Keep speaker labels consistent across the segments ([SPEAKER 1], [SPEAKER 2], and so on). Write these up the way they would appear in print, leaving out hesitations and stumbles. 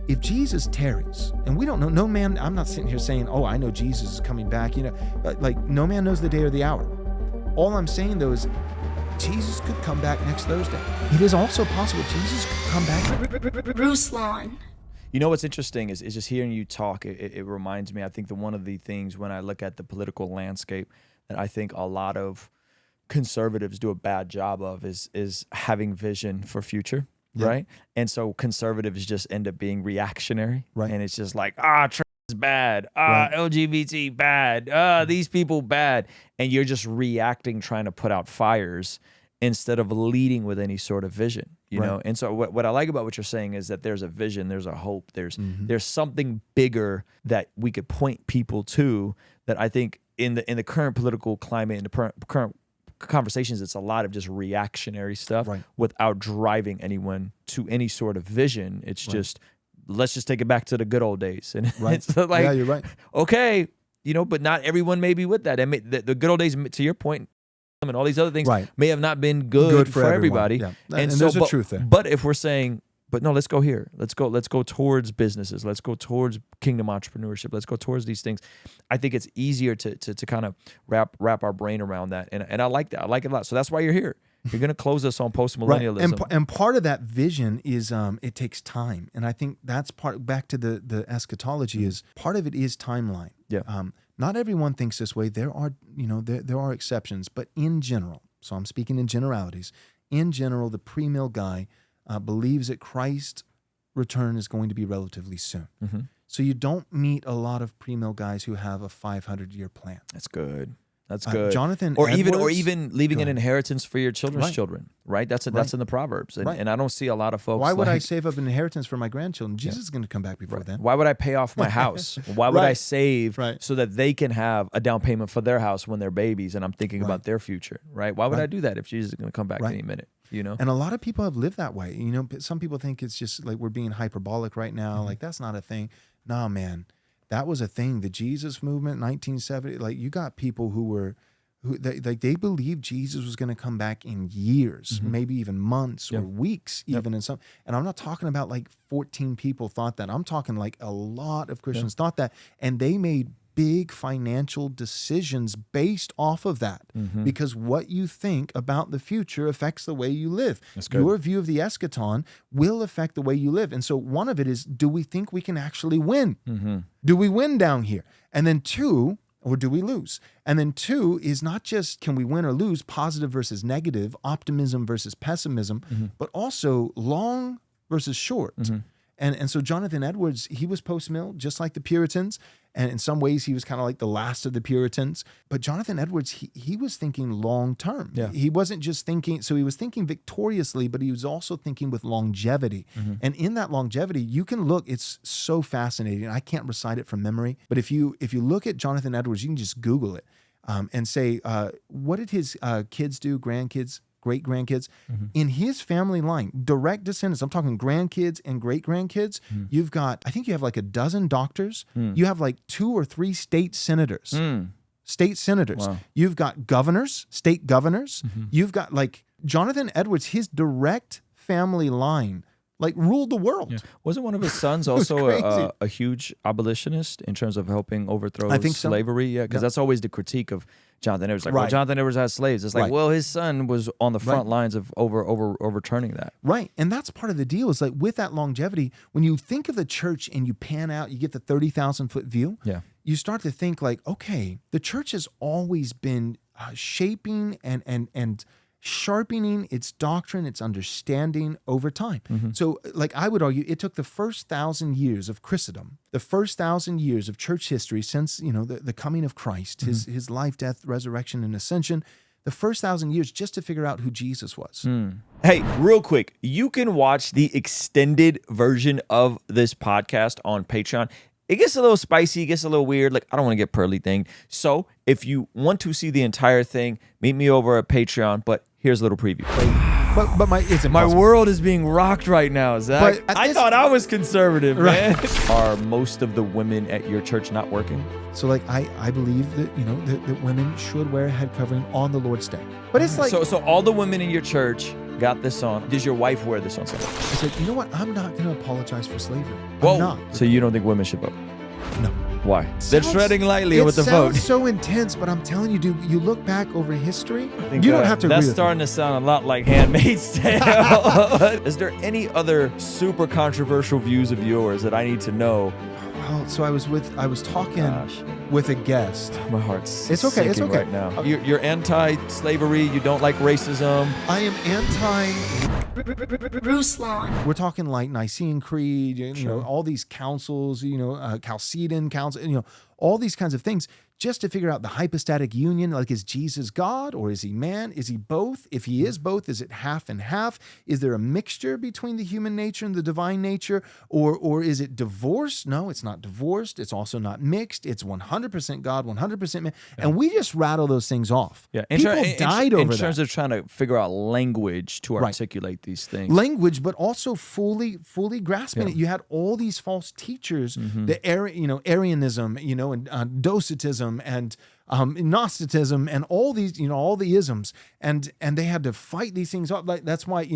[SPEAKER 1] if Jesus tarries, and we don't know, no man, I'm not sitting here saying, oh, I know Jesus is coming back, like no man knows the day or the hour. All I'm saying though is Jesus could come back next Thursday. It is also possible Jesus could come back.
[SPEAKER 2] Ruslan.
[SPEAKER 3] You know what's interesting is just hearing you talk, it reminds me, I think that one of the things when I look at the political landscape that I think a lot of conservatives do a bad job of is having vision for future. Yeah. Right. And so conservatives just end up being reactionary. Right. And it's just like, trans is bad. Right. LGBT bad. These people bad. And you're just reacting, trying to put out fires instead of leading with any sort of vision, you know? And so what I like about what you're saying is that there's a vision, there's a hope, there's something bigger that we could point people to that I think in the current political climate, in the current conversations, it's a lot of just reactionary stuff without driving anyone to any sort of vision. It's just, let's just take it back to the good old days. And it's like,
[SPEAKER 1] yeah, you're right.
[SPEAKER 3] Okay, but not everyone may be with that. And the good old days, to your point, and all these other things may have not been good for everybody.
[SPEAKER 1] Yeah. And so, there's a truth there.
[SPEAKER 3] But if we're saying, but no, let's go here. Let's go towards businesses. Let's go towards kingdom entrepreneurship. Let's go towards these things. I think it's easier to kind of wrap our brain around that. And I like that. I like it a lot. So that's why you're here. You're going to close us on post-millennialism.
[SPEAKER 1] And part of that vision is it takes time. And I think that's back to the eschatology is part of it is timeline.
[SPEAKER 3] Yeah.
[SPEAKER 1] Not everyone thinks this way. There are, there are exceptions, but in general, so I'm speaking in generalities, in general, the pre-mill guy believes that Christ's return is going to be relatively soon. Mm-hmm. So you don't meet a lot of pre-mill guys who have a 500-year plan.
[SPEAKER 3] That's good. That's good.
[SPEAKER 1] Jonathan
[SPEAKER 3] or
[SPEAKER 1] Edwards,
[SPEAKER 3] even leaving an inheritance for your children's children, right? That's in the Proverbs. And I don't see a lot of folks.
[SPEAKER 1] Why would I save up an inheritance for my grandchildren? Jesus is going to come back before then.
[SPEAKER 3] Why would I pay off my house? Why would I save so that they can have a down payment for their house when they're babies and I'm thinking about their future, right? Why would I do that if Jesus is going to come back any minute?
[SPEAKER 1] And a lot of people have lived that way. Some people think it's just like we're being hyperbolic right now. Mm-hmm. Like that's not a thing. Nah, man, that was a thing. The Jesus movement, 1970. Like you got people who they believed Jesus was going to come back in years, maybe even months or weeks, even in some. And I'm not talking about like 14 people thought that. I'm talking like a lot of Christians thought that, and they made big financial decisions based off of that because what you think about the future affects the way you live. Your view of the eschaton will affect the way you live. And so one of it is, do we think we can actually win? Do we win down here? And then two, or do we lose? And then two is not just can we win or lose, positive versus negative, optimism versus pessimism, but also long versus short. And so Jonathan Edwards, he was post-mill, just like the Puritans. And in some ways, he was kind of like the last of the Puritans. But Jonathan Edwards, he was thinking long-term. Yeah. He wasn't just thinking, so he was thinking victoriously, but he was also thinking with longevity. And in that longevity, you can look, it's so fascinating. I can't recite it from memory. But if you look at Jonathan Edwards, you can just Google it and say, what did his kids do, grandkids, great-grandkids? In his family line, direct descendants, I'm talking grandkids and great-grandkids, you've got, I think you have like a dozen doctors. You have like 2 or 3 state senators. State senators. Wow. You've got governors, state governors. You've got like Jonathan Edwards, his direct family line like ruled the world. Yeah.
[SPEAKER 3] Wasn't one of his sons also a huge abolitionist in terms of helping overthrow slavery? Yeah, because that's always the critique of Jonathan Edwards. Like, well, Jonathan Edwards has slaves. It's like, well, his son was on the front lines of overturning that.
[SPEAKER 1] Right, and that's part of the deal is like with that longevity, when you think of the church and you pan out, you get the 30,000-foot view, you start to think like, okay, the church has always been shaping and sharpening its doctrine, its understanding over time. So like I would argue it took the first 1,000 years of Christendom, the first 1,000 years of church history since, the coming of Christ, his life, death, resurrection, and ascension, the first 1,000 years just to figure out who Jesus was.
[SPEAKER 3] Hey, real quick, you can watch the extended version of this podcast on Patreon. It gets a little spicy, it gets a little weird. Like, I don't want to get pearly thing. So if you want to see the entire thing, meet me over at Patreon. But here's a little preview.
[SPEAKER 1] but it's
[SPEAKER 3] My
[SPEAKER 1] impossible.
[SPEAKER 3] world is being rocked right now, Zach.
[SPEAKER 1] But at
[SPEAKER 3] I
[SPEAKER 1] this-
[SPEAKER 3] thought I was conservative,
[SPEAKER 1] Right.
[SPEAKER 3] man. Are most of the women at your church not working?
[SPEAKER 1] So like I believe that that women should wear a head covering on the Lord's Day. But it's like
[SPEAKER 3] So all the women in your church got this on. Does your wife wear this on Sunday?
[SPEAKER 1] I said, you know what? I'm not going to apologize for slavery.
[SPEAKER 3] Whoa.
[SPEAKER 1] I'm not.
[SPEAKER 3] So you don't think women should vote?
[SPEAKER 1] No.
[SPEAKER 3] Why? They're
[SPEAKER 1] Sounds-
[SPEAKER 3] treading lightly with the vote.
[SPEAKER 1] It sounds so intense, but I'm telling you, dude, you look back over history, you don't have to
[SPEAKER 3] That's
[SPEAKER 1] agree with
[SPEAKER 3] starting
[SPEAKER 1] me.
[SPEAKER 3] to sound a lot like Handmaid's Tale. Is there any other super controversial views of yours that I need to know?
[SPEAKER 1] Well, so I was talking
[SPEAKER 3] Gosh.
[SPEAKER 1] with a guest.
[SPEAKER 3] My heart's
[SPEAKER 1] It's okay, it's
[SPEAKER 3] sinking
[SPEAKER 1] okay.
[SPEAKER 3] right now. You're anti-slavery. You don't like racism.
[SPEAKER 1] I am anti.
[SPEAKER 2] Ruslan.
[SPEAKER 1] We're talking like Nicene Creed, you know, all these councils, Chalcedon Council, all these kinds of things, just to figure out the hypostatic union. Like, is Jesus God or is he man? Is he both? If he is both, is it half and half? Is there a mixture between the human nature and the divine nature? Or is it divorced? No, it's not divorced. It's also not mixed. It's 100% God, 100% man. Yeah. And we just rattle those things off.
[SPEAKER 3] Yeah,
[SPEAKER 1] People died over that.
[SPEAKER 3] in terms of trying to figure out language to articulate these things.
[SPEAKER 1] Language, but also fully grasping it. You had all these false teachers, the Arianism, and Docetism and Gnosticism and all these, all the isms, and they had to fight these things off. Like that's why,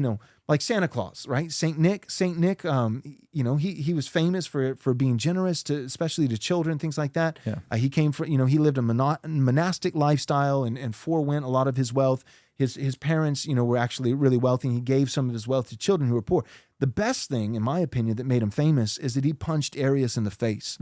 [SPEAKER 1] like Santa Claus, right? Saint Nick, he was famous for being generous to, especially to children, things like that.
[SPEAKER 3] Yeah.
[SPEAKER 1] He came from, he lived a monastic lifestyle and forewent a lot of his wealth. His parents, were actually really wealthy, and he gave some of his wealth to children who were poor. The best thing, in my opinion, that made him famous is that he punched Arius in the face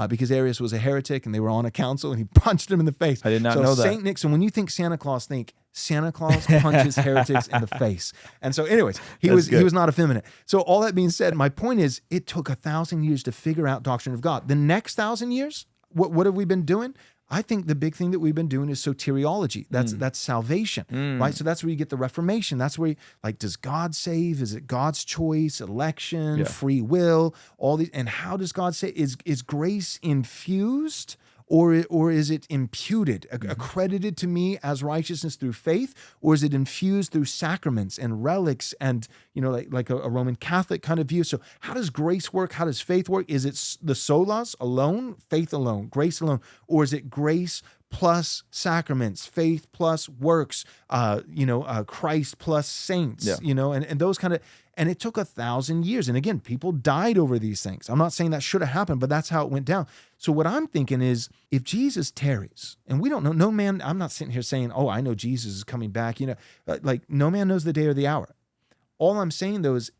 [SPEAKER 1] because Arius was a heretic and they were on a council and he punched him in the face.
[SPEAKER 3] I did not know that.
[SPEAKER 1] Saint Nick, so when you think Santa Claus punches heretics in the face. And so anyways, he was not effeminate. So all that being said, my point is it took 1,000 years to figure out doctrine of God. The next 1,000 years, what have we been doing? I think the big thing that we've been doing is soteriology. That's salvation, right? So that's where you get the Reformation. That's where, does God save? Is it God's choice, election, free will, all these? And how does God say? Is grace infused? Or is it imputed, accredited to me as righteousness through faith? Or is it infused through sacraments and relics and, like a Roman Catholic kind of view? So how does grace work? How does faith work? Is it the solas alone, faith alone, grace alone? Or is it grace plus sacraments, faith plus works, Christ plus saints, and those kind of, and it took 1,000 years. And again, people died over these things. I'm not saying that should have happened, but that's how it went down. So what I'm thinking is, if Jesus tarries, and we don't know, no man, I'm not sitting here saying, oh, I know Jesus is coming back, no man knows the day or the hour. All I'm saying though is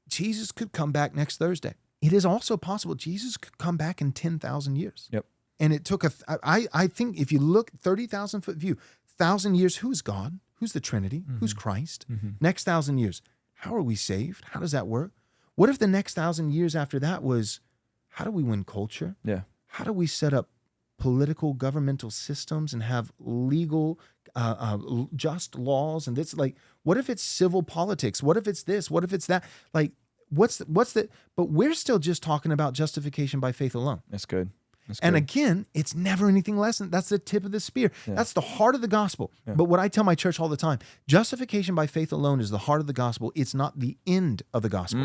[SPEAKER 1] Jesus could come back next Thursday. It is also possible Jesus could come back in 10,000 years.
[SPEAKER 3] Yep.
[SPEAKER 1] And it took I think if you look 30,000 foot view, 1,000 years, who's God? Who's the Trinity? Who's Christ? Next 1,000 years, how are we saved? How does that work? What if the next 1,000 years after that was, how do we win culture?
[SPEAKER 3] Yeah.
[SPEAKER 1] How do we set up political governmental systems and have legal, just laws? And this, what if it's civil politics? What if it's this? What if it's that? What's the? But we're still just talking about justification by faith alone.
[SPEAKER 3] That's good.
[SPEAKER 1] And again, it's never anything less than that's the tip of the spear. Yeah. That's the heart of the gospel. Yeah. But what I tell my church all the time, justification by faith alone is the heart of the gospel. It's not the end of the gospel.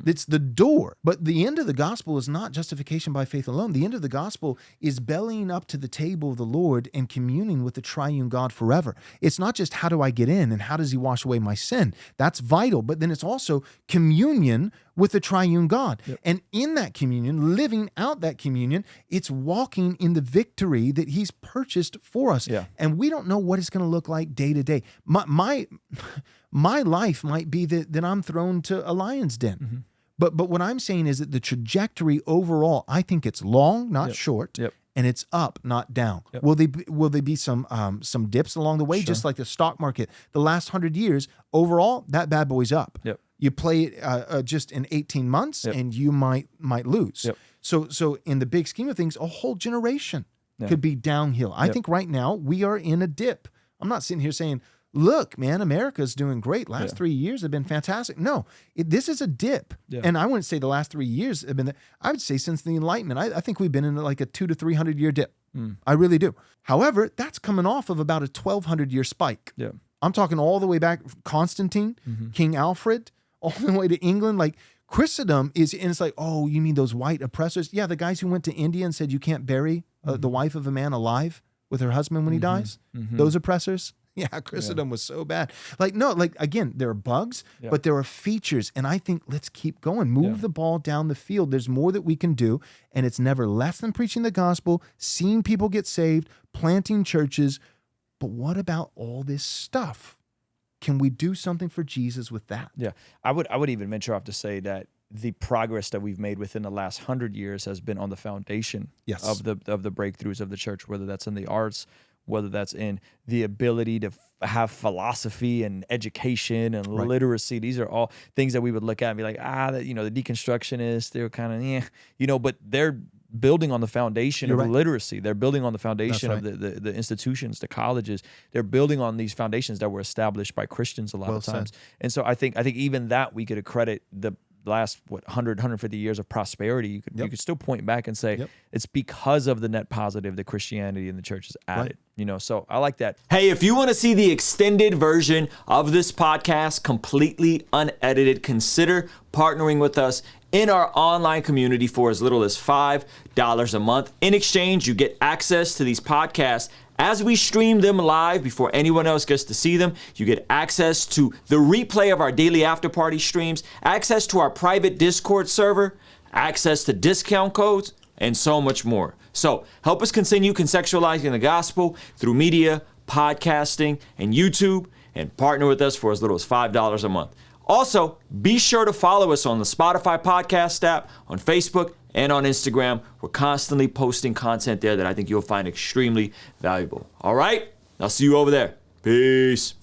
[SPEAKER 1] It's the door. But the end of the gospel is not justification by faith alone. The end of the gospel is bellying up to the table of the Lord and communing with the triune God forever. It's not just how do I get in and how does he wash away my sin? That's vital. But then it's also communion with the triune God. Yep. And in that communion, living out that communion, it's walking in the victory that he's purchased for us.
[SPEAKER 3] Yeah.
[SPEAKER 1] And we don't know what it's going to look like day to day. My life might be that I'm thrown to a lion's den. But what I'm saying is that the trajectory overall, I think it's long, not short. And it's up, not down. Will they be some dips along the way, just like the stock market? The last 100 years, overall, that bad boy's up. You play it just in 18 months, and you might lose. So in the big scheme of things, a whole generation could be downhill. I think right now we are in a dip. I'm not sitting here saying, look, man, America's doing great. Last 3 years have been fantastic. No, this is a dip. And I wouldn't say the last 3 years have been, I would say since the Enlightenment, I think we've been in like a 200 to 300 year dip. I really do. However, that's coming off of about a 1,200 year spike. I'm talking all the way back, Constantine, King Alfred, all the way to England. Like Christendom is, and it's like, oh, you mean those white oppressors? Yeah, the guys who went to India and said you can't bury the wife of a man alive with her husband when he dies. Those oppressors. Yeah, Christendom was so bad. Like, no, like, again, there are bugs, but there are features. And I think let's keep going. Move the ball down the field. There's more that we can do. And it's never less than preaching the gospel, seeing people get saved, planting churches. But what about all this stuff? Can we do something for Jesus with that?
[SPEAKER 3] Yeah, I would even venture off to say that the progress that we've made within the last 100 years has been on the foundation of the breakthroughs of the church, whether that's in the arts, whether that's in the ability to have philosophy and education and literacy. These are all things that we would look at and be like, the deconstructionists, they're kind of, but they're building on the foundation of literacy. They're building on the foundation of the institutions, the colleges. They're building on these foundations that were established by Christians a lot of times. And so I think even that we could accredit the last 100 150 years of prosperity. You could still point back and say it's because of the net positive that Christianity and the church has added. So I like that.
[SPEAKER 4] Hey, if you want to see the extended version of this podcast completely unedited, consider partnering with us in our online community for as little as $5 a month. In exchange, you get access to these podcasts as we stream them live before anyone else gets to see them. You get access to the replay of our daily after party streams, access to our private Discord server, access to discount codes, and so much more. So help us continue contextualizing the gospel through media, podcasting, and YouTube, and partner with us for as little as $5 a month. Also, be sure to follow us on the Spotify podcast app, on Facebook, and on Instagram. We're constantly posting content there that I think you'll find extremely valuable. All right, I'll see you over there. Peace.